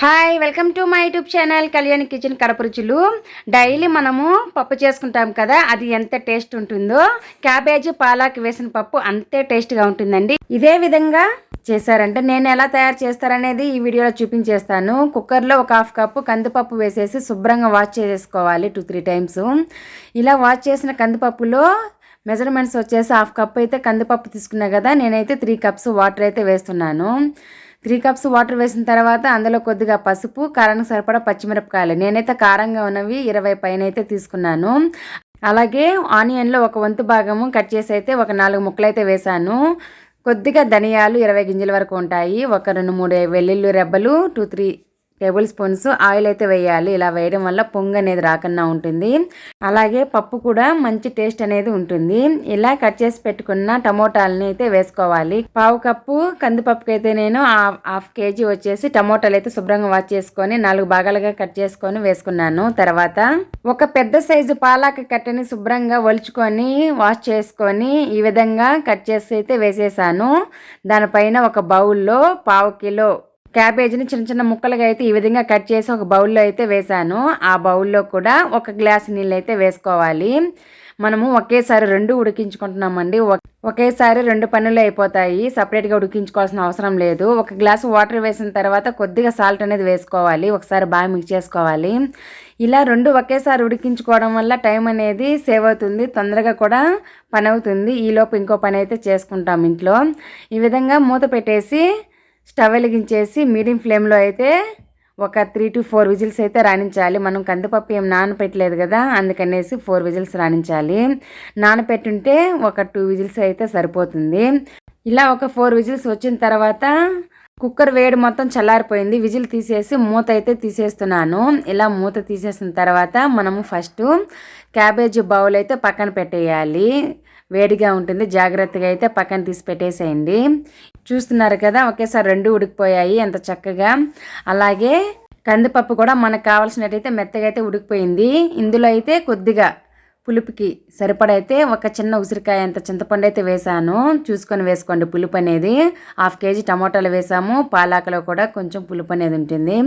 Hi welcome to my YouTube channel Kalyani kitchen Kadapa రుచులు. Daily మనము పప్పు చేసుకుంటాం కదా, అది ఎంత టేస్ట్ ఉంటుందో క్యాబేజీ పాలాక్ వేసిన పప్పు అంతే టేస్ట్గా ఉంటుందండి. ఇదే విధంగా చేశారంటే నేను ఎలా తయారు చేస్తారనేది ఈ వీడియోలో చూపించేస్తాను. కుక్కర్లో ఒక హాఫ్ కప్పు కందిపప్పు వేసేసి శుభ్రంగా వాష్ చేసుకోవాలి 2-3 టైమ్స్. ఇలా వాష్ చేసిన కందిపప్పులో మెజర్మెంట్స్ వచ్చేసి హాఫ్ కప్ అయితే కందిపప్పు తీసుకున్నా కదా, నేనైతే 3 కప్స్ వాటర్ అయితే వేస్తున్నాను. 3 కప్స్ వాటర్ వేసిన తర్వాత అందులో కొద్దిగా పసుపు, కారానికి సరిపడా పచ్చిమిరపకాయలు, నేనైతే కారంగా ఉన్నవి 20 పైన అయితే తీసుకున్నాను. అలాగే ఆనియన్లో ఒక వంతు భాగము కట్ చేసి అయితే ఒక 4 ముక్కలు అయితే వేసాను. కొద్దిగా ధనియాలు 20 గింజల వరకు ఉంటాయి. ఒక 2-3 వెల్లుల్లి రెబ్బలు, 2-3 టేబుల్ స్పూన్స్ ఆయిల్ అయితే వేయాలి. ఇలా వేయడం వల్ల పొంగు అనేది రాకుండా ఉంటుంది. అలాగే పప్పు కూడా మంచి టేస్ట్ అనేది ఉంటుంది. ఇలా కట్ చేసి పెట్టుకున్న టమోటాలని అయితే వేసుకోవాలి. పావు కప్పు కందిపప్పుకి అయితే నేను హాఫ్ కేజీ వచ్చేసి టమోటాలు అయితే శుభ్రంగా వాష్ చేసుకొని 4 భాగాలుగా కట్ చేసుకొని వేసుకున్నాను. తర్వాత ఒక పెద్ద సైజు పాలాక కట్టని శుభ్రంగా ఒలుచుకొని వాష్ చేసుకొని ఈ విధంగా కట్ చేసి అయితే వేసేసాను. దానిపైన ఒక బౌల్లో పావు కిలో క్యాబేజీని చిన్న చిన్న ముక్కలుగా అయితే ఈ విధంగా కట్ చేసి ఒక బౌల్లో అయితే వేసాను. ఆ బౌల్లో కూడా ఒక గ్లాస్ నీళ్ళు అయితే వేసుకోవాలి. మనము ఒకేసారి 2 ఉడికించుకుంటున్నామండి. ఒకేసారి 2 పనులు అయిపోతాయి. సపరేట్గా ఉడికించుకోవాల్సిన అవసరం లేదు. ఒక గ్లాసు వాటర్ వేసిన తర్వాత కొద్దిగా సాల్ట్ అనేది వేసుకోవాలి. ఒకసారి బాగా మిక్స్ చేసుకోవాలి. ఇలా 2 ఒకేసారి ఉడికించుకోవడం వల్ల టైం అనేది సేవ్ అవుతుంది, తొందరగా కూడా పని అవుతుంది. ఈలోపు ఇంకో పని అయితే చేసుకుంటాం ఇంట్లో. ఈ విధంగా మూత పెట్టేసి స్టవ్ వెలిగించేసి మీడియం ఫ్లేమ్లో అయితే ఒక 3-4 విజిల్స్ అయితే రాణించాలి. మనం కందిపప్పు ఏం నానపెట్టలేదు కదా, అందుకనేసి 4 విజిల్స్ రాణించాలి. నానపెట్టుంటే ఒక 2 విజిల్స్ అయితే సరిపోతుంది. ఇలా ఒక 4 విజిల్స్ వచ్చిన తర్వాత కుక్కర్ వేడి మొత్తం చల్లారిపోయింది. విజిల్ తీసేసి మూత అయితే తీసేస్తున్నాను. ఇలా మూత తీసేసిన తర్వాత మనము ఫస్ట్ క్యాబేజీ బౌల్ అయితే పక్కన పెట్టేయాలి. వేడిగా ఉంటుంది, జాగ్రత్తగా అయితే పక్కన తీసి పెట్టేసేయండి. చూస్తున్నారు కదా, ఒకేసారి 2 ఉడికిపోయాయి ఎంత చక్కగా. అలాగే కందిపప్పు కూడా మనకు కావాల్సినట్టయితే మెత్తగా అయితే ఉడికిపోయింది. ఇందులో అయితే కొద్దిగా పులుపుకి సరిపడైతే ఒక చిన్న ఉసిరికాయ అంత చింతపండు అయితే వేసాను. చూసుకొని వేసుకోండి పులుపు అనేది. హాఫ్ కేజీ టమోటాలు వేసాము. పాలాకలో కూడా కొంచెం పులుపు అనేది ఉంటుంది.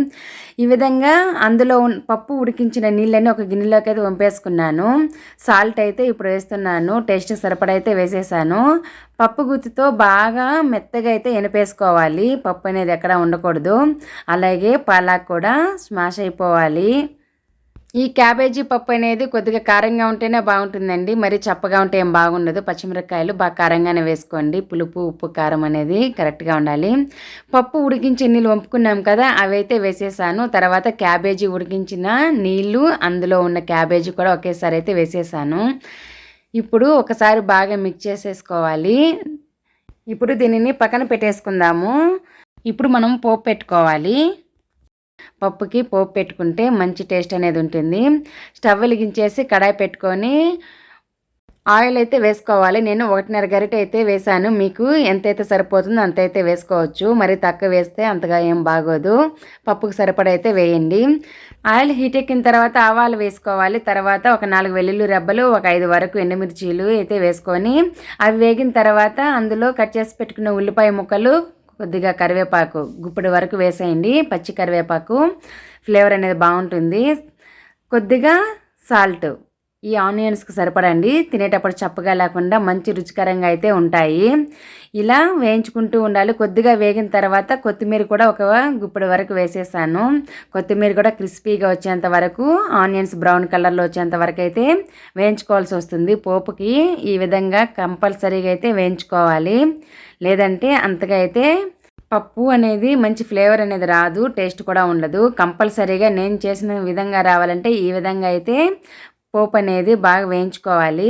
ఈ విధంగా అందులో పప్పు ఉడికించిన నీళ్ళని ఒక గిన్నెలోకి అయితే వంపేసుకున్నాను. సాల్ట్ అయితే ఇప్పుడు వేస్తున్నాను. టేస్ట్ సరిపడైతే వేసేసాను. పప్పు గుత్తితో బాగా మెత్తగా అయితే ఎనిపేసుకోవాలి. పప్పు అనేది ఎక్కడ ఉండకూడదు. అలాగే పాలాక్ కూడా స్మాష్ అయిపోవాలి. ఈ క్యాబేజీ పప్పు అనేది కొద్దిగా కారంగా ఉంటేనే బాగుంటుందండి. మరి చప్పగా ఉంటే ఏం బాగుండదు. పచ్చిమిరపకాయలు బాగా కారంగానే వేసుకోండి. పులుపు, ఉప్పు, కారం అనేది కరెక్ట్గా ఉండాలి. పప్పు ఉడికించి నీళ్ళు వంపుకున్నాం కదా, అవి అయితే వేసేసాను. తర్వాత క్యాబేజీ ఉడికించిన నీళ్ళు, అందులో ఉన్న క్యాబేజీ కూడా ఒకేసారి అయితే వేసేసాను. ఇప్పుడు ఒకసారి బాగా మిక్స్ చేసేసుకోవాలి. ఇప్పుడు దీనిని పక్కన పెట్టేసుకుందాము. ఇప్పుడు మనం పోపు పెట్టుకోవాలి. పప్పుకి పోపు పెట్టుకుంటే మంచి టేస్ట్ అనేది ఉంటుంది. స్టవ్ వెలిగించేసి కడాయి పెట్టుకొని ఆయిల్ అయితే వేసుకోవాలి. నేను 1.5 గరిటె అయితే వేసాను. మీకు ఎంతైతే సరిపోతుందో అంతైతే వేసుకోవచ్చు. మరి తక్కువ వేస్తే అంతగా ఏం బాగోదు. పప్పుకు సరిపడైతే వేయండి. ఆయిల్ హీట్ ఎక్కిన తర్వాత ఆవాలు వేసుకోవాలి. తర్వాత ఒక 4 వెల్లుల్లి రెబ్బలు, ఒక 5 వరకు ఎండుమిర్చీలు అయితే వేసుకొని అవి వేగిన తర్వాత అందులో కట్ చేసి పెట్టుకున్న ఉల్లిపాయ ముక్కలు, కొద్దిగా కరివేపాకు గుప్పెడు వరకు వేసేయండి. పచ్చి కరివేపాకు ఫ్లేవర్ అనేది బాగుంటుంది. కొద్దిగా సాల్ట్, ఈ ఆనియన్స్కి సరిపడండి. తినేటప్పుడు చప్పగా లేకుండా మంచి రుచికరంగా అయితే ఉంటాయి. ఇలా వేయించుకుంటూ ఉండాలి. కొద్దిగా వేగిన తర్వాత కొత్తిమీర కూడా ఒక గుప్పెడు వరకు వేసేసాను. కొత్తిమీర కూడా క్రిస్పీగా వచ్చేంత వరకు, ఆనియన్స్ బ్రౌన్ కలర్లో వచ్చేంత వరకు అయితే వేయించుకోవాల్సి వస్తుంది. పోపుకి ఈ విధంగా కంపల్సరీగా అయితే వేయించుకోవాలి. లేదంటే అంతగా అయితే పప్పు అనేది మంచి ఫ్లేవర్ అనేది రాదు, టేస్ట్ కూడా ఉండదు. కంపల్సరీగా నేను చేసిన విధంగా రావాలంటే ఈ విధంగా అయితే పోపు అనేది బాగా వేయించుకోవాలి.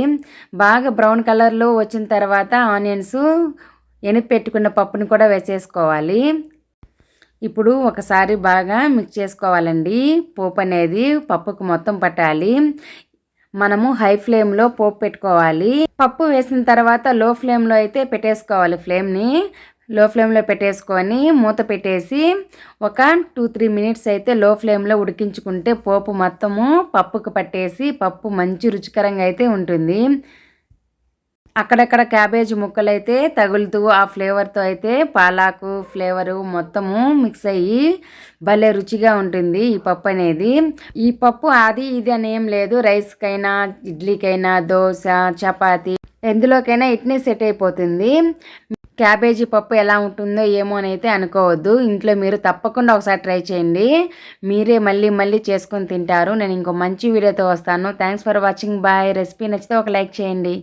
బాగా బ్రౌన్ కలర్లో వచ్చిన తర్వాత ఆనియన్స్, ఎనిపి పెట్టుకున్న పప్పుని కూడా వేసేసుకోవాలి. ఇప్పుడు ఒకసారి బాగా మిక్స్ చేసుకోవాలండి. పోపు అనేది పప్పుకు మొత్తం పట్టాలి. మనము హై ఫ్లేమ్లో పోపు పెట్టుకోవాలి. పప్పు వేసిన తర్వాత లో ఫ్లేమ్లో అయితే పెట్టేసుకోవాలి. ఫ్లేమ్ని లో ఫ్లేమ్లో పెట్టేసుకొని మూత పెట్టేసి ఒక 2-3 మినిట్స్ అయితే లో ఫ్లేమ్లో ఉడికించుకుంటే పోపు మొత్తము పప్పుకు పట్టేసి పప్పు మంచి రుచికరంగా అయితే ఉంటుంది. అక్కడక్కడ క్యాబేజ్ ముక్కలైతే తగులుతూ ఆ ఫ్లేవర్తో అయితే పాలాకు ఫ్లేవరు మొత్తము మిక్స్ అయ్యి భలే రుచిగా ఉంటుంది ఈ పప్పు అనేది. ఈ పప్పు అది ఇది అని ఏం లేదు, రైస్కైనా ఇడ్లీకైనా దోశ చపాతి ఎందులోకైనా ఇట్నే సెట్ అయిపోతుంది. క్యాబేజీ పప్పు ఎలా ఉంటుందో ఏమో అని అయితే అనుకోవద్దు. ఇంట్లో మీరు తప్పకుండా ఒకసారి ట్రై చేయండి, మీరే మళ్ళీ మళ్ళీ చేసుకొని తింటారు. నేను ఇంకో మంచి వీడియోతో వస్తాను. Thanks for watching. Bye. Recipe నచ్చితే ఒక లైక్ చేయండి.